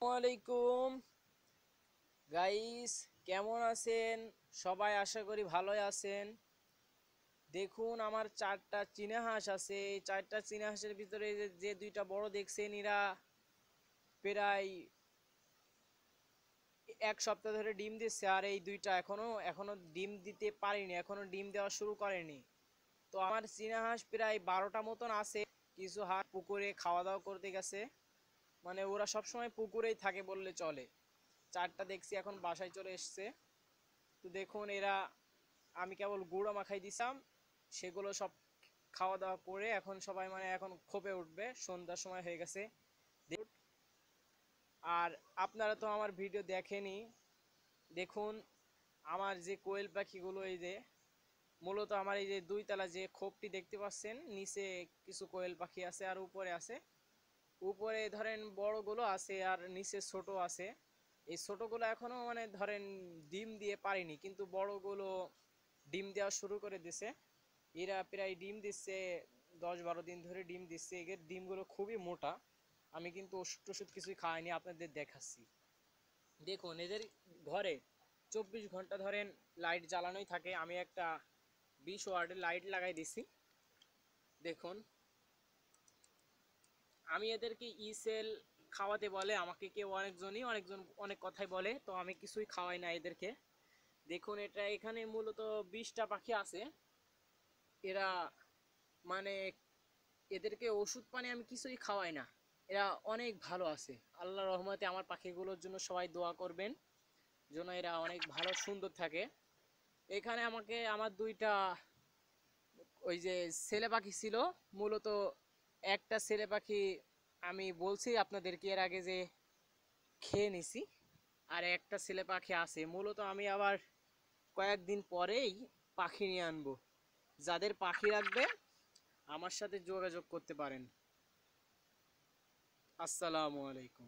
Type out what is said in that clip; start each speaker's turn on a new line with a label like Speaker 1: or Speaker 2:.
Speaker 1: আসসালামাইকুম গাইস, কেমন আছেন সবাই? আশা করি ভালোই আছেন। দেখুন, আমার চারটা চীনা হাঁস আছে। এই চারটা চীনা হাঁসের ভিতরে যে দুইটা বড় দেখছেন, এরা প্রায় 1 সপ্তাহ ধরে ডিম দিচ্ছে। আর এই দুইটা এখনো ডিম দিতে পারেনি, এখনো ডিম দেওয়া শুরু করেনি। তো আমার চীনা হাঁস প্রায় 12টা মতন আছে। কিছু হাঁস পুকুরে খাওয়া দাওয়া করতে গেছে, মানে ওরা সবসময় পুকুরেই থাকে বললে চলে। চারটা দেখছি এখন বাসায় চলে এসছে। তো দেখুন, আমি কেবল গুঁড়ো মাখাই দিছিলাম, সেগুলো সব খাওয়া দাওয়া করে এখন সবাই মানে এখন খোপে উঠবে, সন্ধ্যার সময় হয়ে গেছে। আর আপনারা তো আমার ভিডিও দেখেনি। দেখুন, আমার যে কোয়েল পাখিগুলো, এই যে মূলত আমার এই যে 2 তলা যে খোপটি দেখতে পাচ্ছেন, নিচে কিছু কোয়েল পাখি আছে আর উপরে আছে। উপরে ধরেন বড়গুলো আছে আর নিচে ছোট আছে। এই ছোটগুলো এখনো মানে ধরেন ডিম দিয়ে পারেনি, কিন্তু বড়গুলো ডিম দেওয়া শুরু করে দিছে। এরা প্রায় ডিম দিচ্ছে 10-12 দিন ধরে ডিম দিচ্ছে। এদের ডিমগুলো খুবই মোটা। আমি কিন্তু ওষুধ টষুধ কিছুই খাওয়াইনি, আপনাদের দেখাচ্ছি। দেখুন, এদের ঘরে 24 ঘন্টা ধরেন লাইট জ্বালানোই থাকে। আমি একটা 20 ওয়াটের লাইট লাগাই দিছি। দেখুন, আমি এদেরকে সেল খাওয়াতে বলে আমাকে, কেউ অনেকজন অনেক কথাই বলে, তো আমি কিছুই খাওয়াই না এদেরকে। দেখুন, এখানে মূলত 20টা পাখি আছে। এরা মানে এদেরকে ওষুধ পানি আমি কিছুই খাওয়াই না। এরা অনেক ভালো আছে, আল্লাহর রহমতে। আমার পাখিগুলোর জন্য সবাই দোয়া করবেন, যেন এরা অনেক ভালো সুন্দর থাকে। এখানে আমার দুইটা ওই যে ছেলে পাখি ছিল। মূলত একটা ছেলে পাখি আমি বলছি আপনাদেরকে এর আগে যে খেয়ে নিছি, আর একটা ছেলে পাখি আছে। মূলত আমি আবার কয়েকদিন পরেই পাখি নিয়ে আনবো। যাদের পাখি রাখবে আমার সাথে যোগাযোগ করতে পারেন। আসসালামু আলাইকুম।